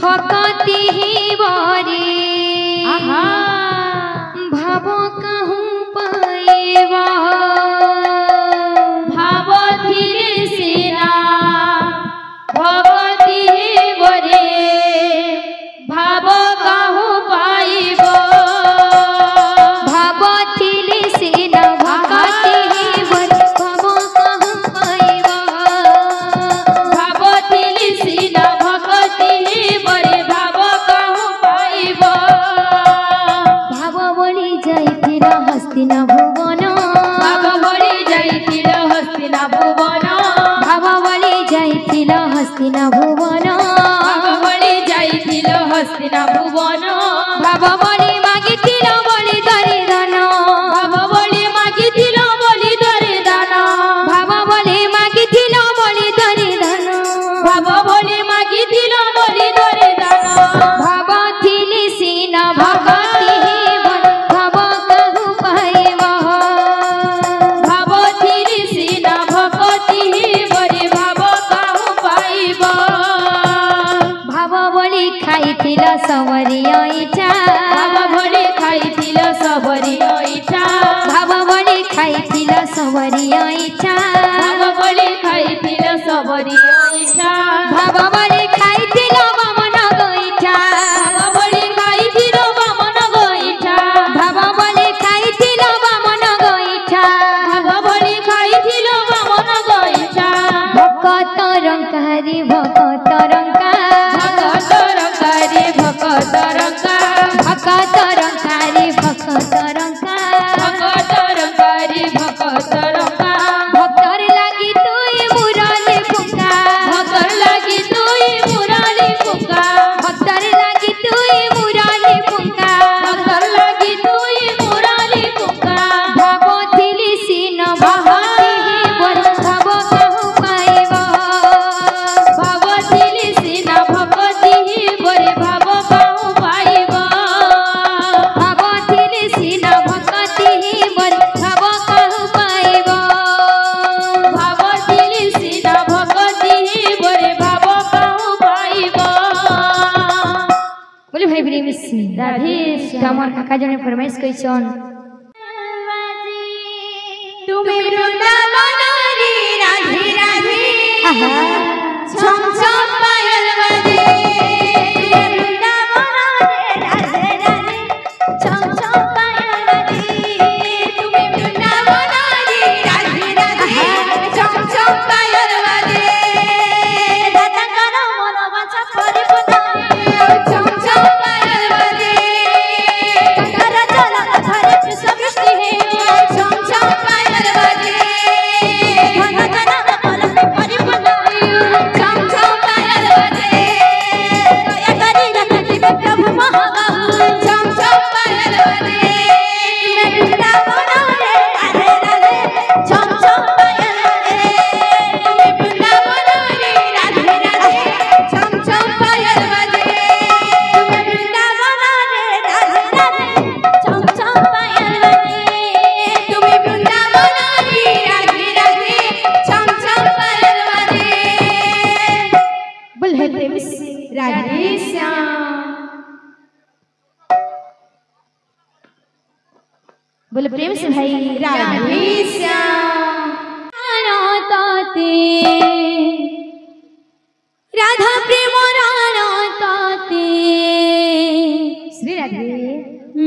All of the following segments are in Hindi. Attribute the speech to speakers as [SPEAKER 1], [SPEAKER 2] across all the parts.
[SPEAKER 1] भक्ति बरे भाव कहूँ पाएवा
[SPEAKER 2] भाव धीरे सेना भक्ति बरे भाव कहूँ पाइब
[SPEAKER 1] भाव थिले सेना भक्ति बरे भाव कहूँ पाएवा
[SPEAKER 2] भाव थिले सेना भक्ति बरे भाव कहूँ पाइब
[SPEAKER 1] भाव बळी जाइतिर हस्तिना भुवन
[SPEAKER 2] भाव बळी जाइतिर हस्तिना भुवन
[SPEAKER 1] भाव बळी जाइतिर हस्तिना भुवन
[SPEAKER 2] भाव बळी जाइतिर हस्तिना भुवन
[SPEAKER 1] भाव बळी मागितिर बळी धरि धन
[SPEAKER 2] भाव बळी मागितिर बळी धरि दान
[SPEAKER 1] भाव बळी मागितिर बळी धरि धन
[SPEAKER 2] भाव बळी मागितिर बळी धरि दान
[SPEAKER 1] भाव थिले सीना भक्ति बरे भाव कहु पाएवा
[SPEAKER 2] भाव थिले सीना भक्ति बरे भाव कहूँ पाइब
[SPEAKER 1] भाव बळी खाइथिल सवरिया इच्छा
[SPEAKER 2] भाव बळी खाइथिल सबरिया इच्छा
[SPEAKER 1] भाव बळी खाइथिल सवरिया इच्छा
[SPEAKER 2] भाव बळी खाइथिल सबरिया इच्छा
[SPEAKER 1] भाव बळी खाइथिल बामन गइठा
[SPEAKER 2] भाव बळी खाइथिल बामन गइठा
[SPEAKER 1] भाव बळी खाइथिल बामन गइठा
[SPEAKER 2] भाव बळी खाइथिल बामन गइठा
[SPEAKER 1] भक्त रंकारी भक्त रंका
[SPEAKER 2] भक्त रंगारी भक्त रंगा
[SPEAKER 1] भक्त रंकारी भक्त रंका
[SPEAKER 2] भक्त रंगारी भक्त रंगा
[SPEAKER 1] भक्तर लागि तुई मुरली फुका
[SPEAKER 2] भक्तर लागि तुई मुरली फुका
[SPEAKER 1] भक्तर लागि तुई मुरली फुका
[SPEAKER 2] भक्तर लागि तुई मुरली फुका
[SPEAKER 1] भाव थिली सीन भक्ति बरे भाव कहु पाएवा
[SPEAKER 2] भाव थिले सीना भक्ति बरे भाव कहूँ पाइब
[SPEAKER 1] भाव थिली सीन भक्ति बरे भाव कहु पाएवा
[SPEAKER 2] भाव थिले सीना भक्ति बरे भाव कहूँ पाइब
[SPEAKER 1] बोले भाई प्रेम से
[SPEAKER 2] राधे
[SPEAKER 1] আমার কাকা জনে ফরমাইশ কইছন
[SPEAKER 2] তুমি বৃন্দাবনারি রাধে রাধে
[SPEAKER 1] আহা
[SPEAKER 2] ছম ছম পায়েল বাজে বৃন্দাবনারি রাধে রাধে ছম ছম পায়েল বাজে তুমি বৃন্দাবনারি রাধে রাধে ছম ছম পায়েল বাজে দাদা করো মন বাঁচা পরিপূর্ণ ছম ছম পায়েল বাজে তারা চলা ঘরে কৃষ্ণ বৃষ্টি হে ছম ছম পায়েল বাজে ঘন ঘন কলম পরিপূর্ণ ছম ছম পায়েল বাজে দয়া করি রাখতে প্রভু মহাবাহু ছম ছম পায়েল বাজে তুমি বৃন্দাবনারে রাধে রাধে ছম ছম পায়েল বাজে তুমি বৃন্দাবনারে রাধে রাধে ছম ছম পায়েল বাজে তুমি বৃন্দাবনারে রাধে রাধে ছম ছম পায়েল বাজে তুমি বৃন্দাবনারে রাধে রাধে ছম ছম পায়েল বাজে बोल है प्रेम से राधे श्याम
[SPEAKER 1] बोले प्रेम से भाई
[SPEAKER 2] राधे श्याम
[SPEAKER 1] ताते राधा प्रेम राणा ताते
[SPEAKER 2] श्री राधे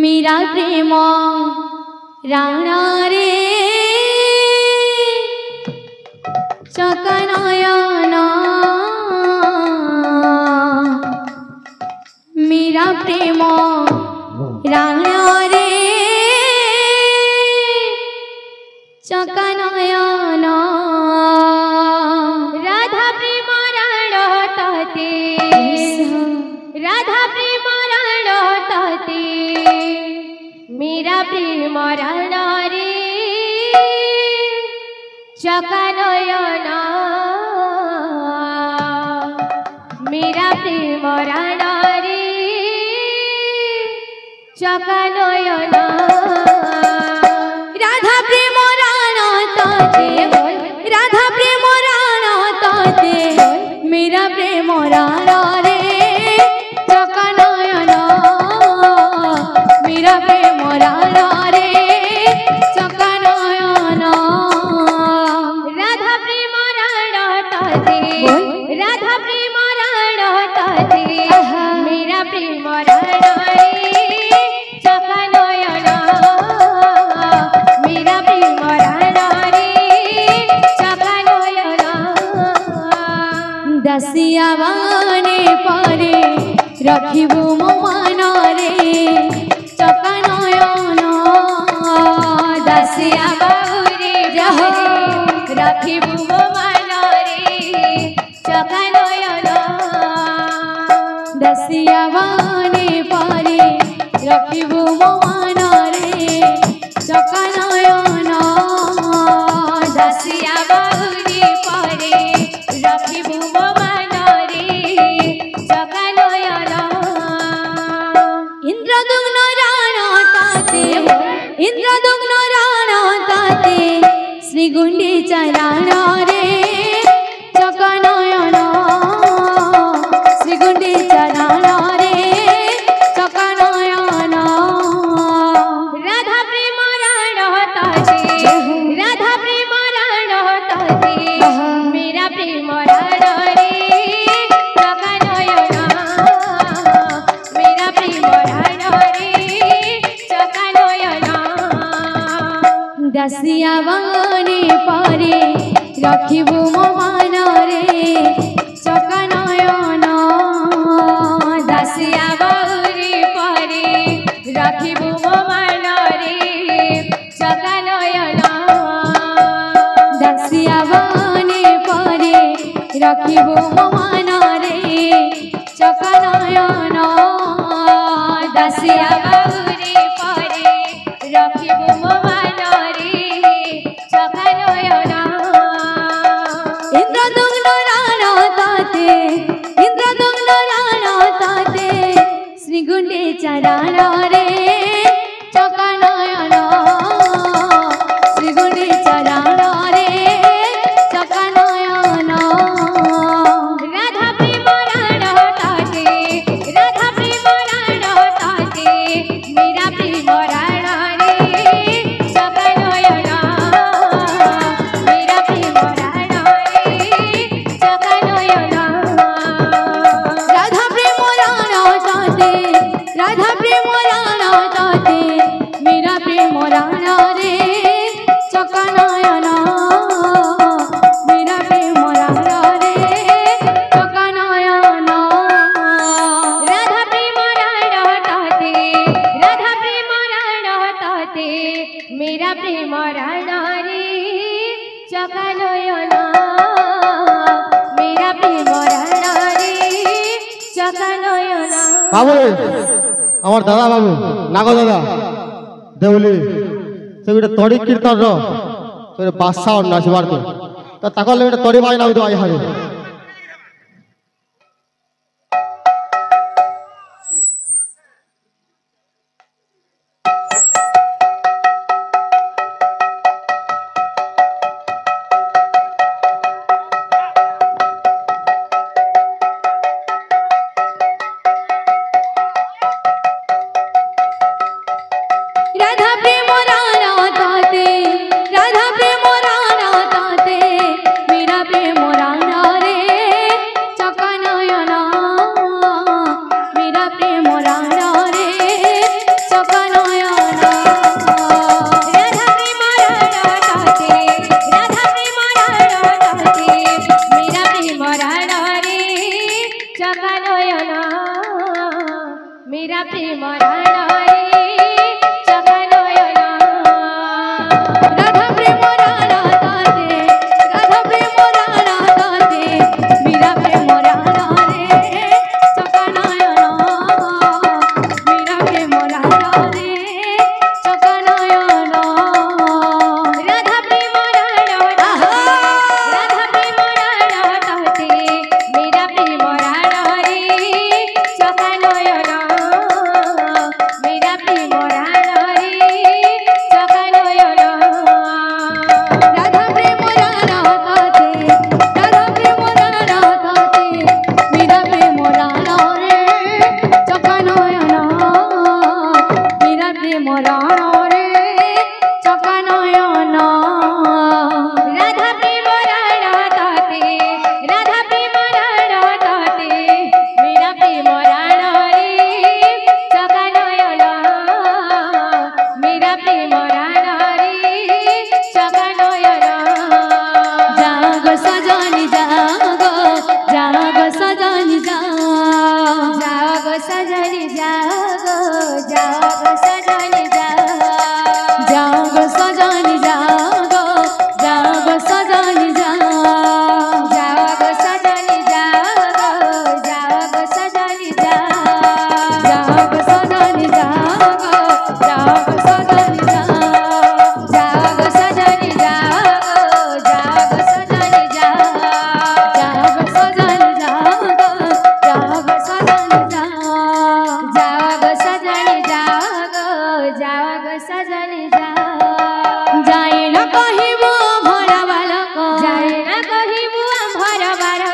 [SPEAKER 1] मीरा प्रेम राणा रे चकनयना मीरा प्रेम राणा रे चकनयना
[SPEAKER 2] राधा प्रेम राणा ताते राधा प्रेम राणा ताते मेरा प्रेम राणा रे चकनयना मेरा प्रेम राणा रे चकनयना
[SPEAKER 1] राधा प्रेम राणा ताते राधा प्रेम राणा ताते मेरा प्रेम राणा रे दासिया बाने पारे रखिबु मो मनरे चका नयन दासिया बारे जहो रखिबु मो मनरे चका नयन दासिया बाने पारे रखिबु मो मनरे चका नयन दासिया बारे पारे रखिबु मो मनरे चका नयन इंद्रदुम्न राण ताते इंद्रदुम्न राण ताते श्री गुंडीचा राण रे चका नयन श्री गुंडीचा राण रे चका नयन राधा प्रेम राण ताते राधा प्रेम राण ताते मेरा प्रेम राण रे चका नयन मेरा प्रेम राण रे चका नयन दासिया बाने पारे रखिबु मो मनरे चका नयन दासिया बाने पारे रखिबु मो मनरे चका नयन दासिया बाने पारे रखिबु मो मनरे चका नयन दासिया बाने पारे रखिबु मो मनरे चका नयन इंद्रदुम्न राण ताते इंद्रदुम्न राण ताते श्री गुंडीचा राण रे चका नयन श्री गुंडीचा राण रे चका नयन राधा प्रेम राण ताते राधा प्रेम राण ताते मेरा प्रेम राण रे चका नयन मेरा प्रेम राण रे चका नयन राधा प्रेम राण ताते राधा प्रेम राण ताते मेरा प्रेम राण रे चका नयन मेरा प्रेम राण रे चका नयन राधा प्रेम राण ताते राधा प्रेम राण ताते मेरा प्रेम राण रे चका नयन मेरा प्रेम राण रे चका नयन
[SPEAKER 3] बाबू আমার দাদা বাবু নাগো দাদা দেউলি সে গোটে তড়ি কীর্তন সে বাদশাহ নাচবার তো তাকর গোটে তড়ি বাজনা হইতো আই হারে
[SPEAKER 1] राधा प्रेम राण ताते राधा प्रेम राण ताते मेरा प्रेम राण रे चका नयन मेरा प्रेम राण रे चका नयन राधा प्रेम राण ताते राधा प्रेम राण ताते मेरा प्रेम राण रे चका नयन मेरा प्रेम राण रे चका नयन राधा प्रेम राण ताते राधा प्रेम राण ताते मेरा प्रेम राण रे चका नयन मेरा प्रेम राण रे चका नयन राधा प्रेम राण राधा प्रेम राण ताते मेरा प्रेम राण रे चका नयन